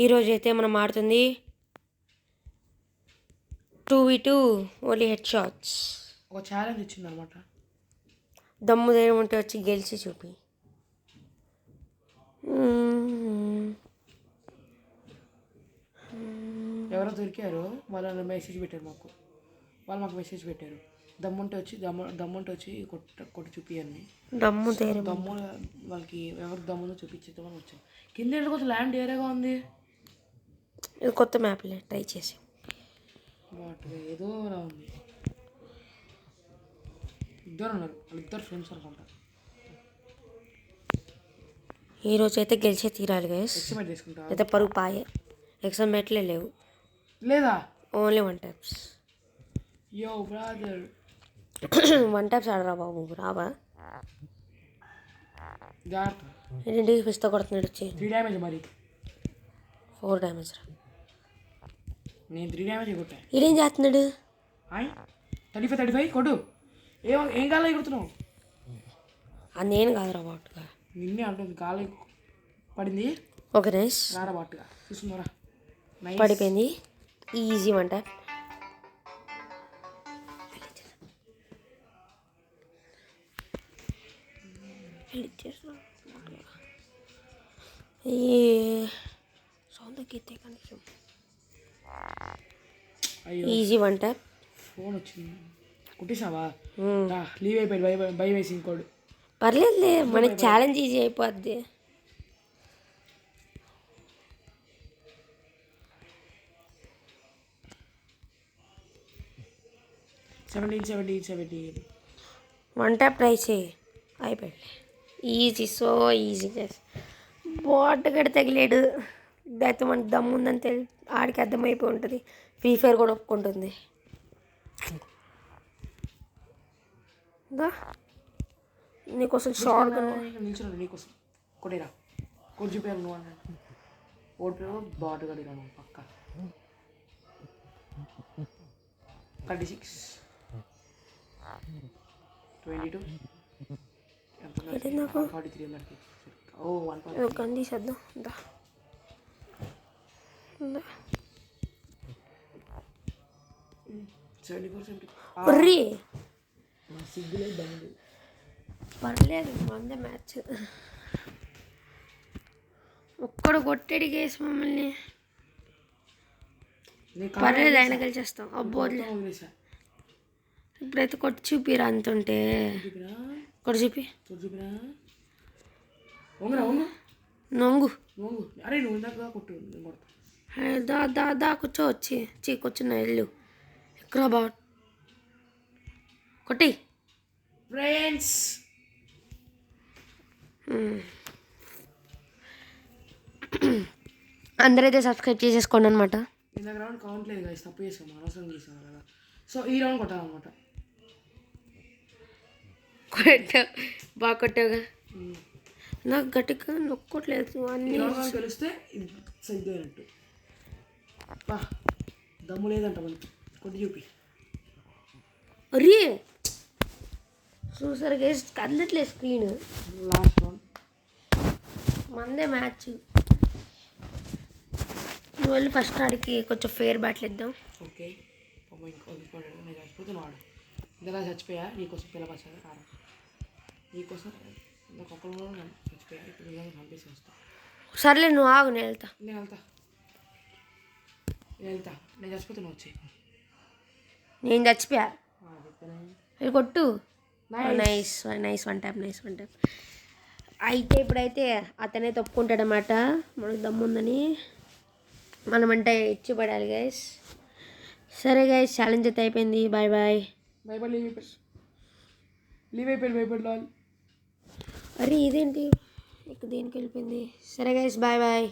ఈరోజు అయితే మనం ఆడుతుంది 2v2 ఓన్లీ హెడ్ షాట్స్. ఒక ఛాలెంజ్ ఇచ్చింది అనమాట. దమ్ము ధైర్యం ఉంటే వచ్చి గెలిచి చూపి. ఎవరో దొరికారు, వాళ్ళు మెసేజ్ పెట్టారు మాకు మెసేజ్ పెట్టారు. దమ్ముంటే వచ్చి కొట్టి చూపియండి. దమ్ము వాళ్ళకి ఎవరికి దమ్ముందో చూపించేద్దామని వచ్చాను. కింద కొంచెం ల్యాండ్ ఏరియాగా ఉంది. ఇది కొత్త మ్యాప్లే, ట్రై చేసి ఏదో అలా ఉంది. ఇద్దరు ఉన్నారు, వాళ్ళిద్దరు ఫ్రెండ్స్ అనుకుంటా. ఈరోజు అయితే గెలిచే తీరాలి గైస్. ఎక్స్పెక్ట్ చేసుకుంటా అయితే పరుగు పాయే. ఎక్స్పెక్ట్లే లేవు లేదా, ఓన్లీ 1 taps. యో బ్రదర్ 1 taps ఆడరా బాబు, రావా జాగ్రత్త. ఏంటి పిస్తా కొడుతున్నాడు వచ్చి. 3 డ్యామేజ్, మరి 4 డ్యామేజ్ రా. నేను 3 డ్యామేజ్ కొట్టా. ఇదేం చేస్తున్నాడు? 35 కొడు. ఏం గాలి కొడుతున్నావు? అది నేను కాదురా బాటుగా, నిన్నే అంటుంది. గాలి పడింది. Okay nice. రారా బాటుగా చూస్తున్నారా, పడిపోయింది. Easy 1 tap. సౌండ్ తగ్గితే కనీసం. Easy 1 tap. ఫోన్ వచ్చింది, కుట్టేసావా? లీవ్ అయిపోయింది, భయం వేసి ఇంకోడు. పర్లేదులే, మనకి ఛాలెంజ్ ఈజీ అయిపోద్ది. సెవెంటీ 1 tap ట్రై చేయి. అయిపోయింది. Easy, so easy. బాట్ గడ తగిలేడు. అయితే మనకి దమ్ము ఉందని ఆడికి అర్థమైపోయి ఉంటుంది. ఫ్రీ ఫైర్ కూడా ఒప్పుకుంటుంది. నీకోసం షార్ట్ నిల్చున్నాడు, నీకోసం కొట్టేరా. కొట్టి చూపారు నువ్వు అన్న ఓడిపోయావు. బాట్ గడిరా నువ్వు పక్క. 36 22 43 అందరికి. ఓ 1 గన్ తీసేద్దాం. సిగ్గులే బండి. పర్లేదు, మందే మ్యాచ్. ఒక్కడు కొట్టేడి కేసు మమ్మల్ని. పర్లేదు, ఆయన గెలిచేస్తాం. అబ్బో ఇప్పుడైతే కొట్టి చూపిరా. అంతుంటే కొట్టి చూపి. నొంగు అరే నువ్వు ఇందాక కొట్టు. దా కూర్చో వచ్చి కూర్చున్నా. వెళ్ళు ఎక్కడ బాట్ కొట్టి ఫ్రెండ్స్. అందరైతే సబ్స్క్రైబ్ చేసేసుకోండి అనమాట. ఇందాక రౌండ్ కౌంట్ లేదు కదా, తప్పు చేసాము, అనవసరం చేసాము కదా. సో ఈ రౌండ్ కొట్టాలన్నమాట. బాగా కొట్టావుగా. నాకు గట్టిగా నొక్కట్లేదు అన్నీ. తెలిస్తే ఇది సరిగ్గా అయినట్టు. దమ్ము లేదంట మనకి, కొట్టి చూపి. అరే చూసారు గైస్, కదలట్లేదు స్క్రీన్. లాస్ట్ రౌండ్ మందే మ్యాచ్. నువ్వు వెళ్ళి ఫస్ట్ ఆడికి కొంచెం ఫేర్ బ్యాట్లు ఇద్దాం. ఓకే. నేను చచ్చిపోతున్నాను. వాడు ఇందా చచ్చిపోయా నీకోసం పిల్లపచ్చాను కారం. నీకోసం ఇంకొకరు చచ్చిపోయా. ఇప్పుడు పంపేసి వస్తా. సర్లే నువ్వు ఆగు, నేను వెళ్తా. నేను చచ్చిపోతున్నా. వచ్చి నేను చచ్చిపోయా. అది కొట్టు. Nice 1 tap. అయితే ఇప్పుడైతే అతనే తప్పుకుంటాడనమాట. మనకు దమ్ముందని మనమంటే ఇచ్చి పడాలి గైస్. సరే గైస్, ఛాలెంజ్ అయితే అయిపోయింది. బాయ్. లీవ్ అయిపోయింది. అరే ఇదేంటి ఇక దేనికి వెళ్ళిపోయింది. సరే గైస్, బాయ్.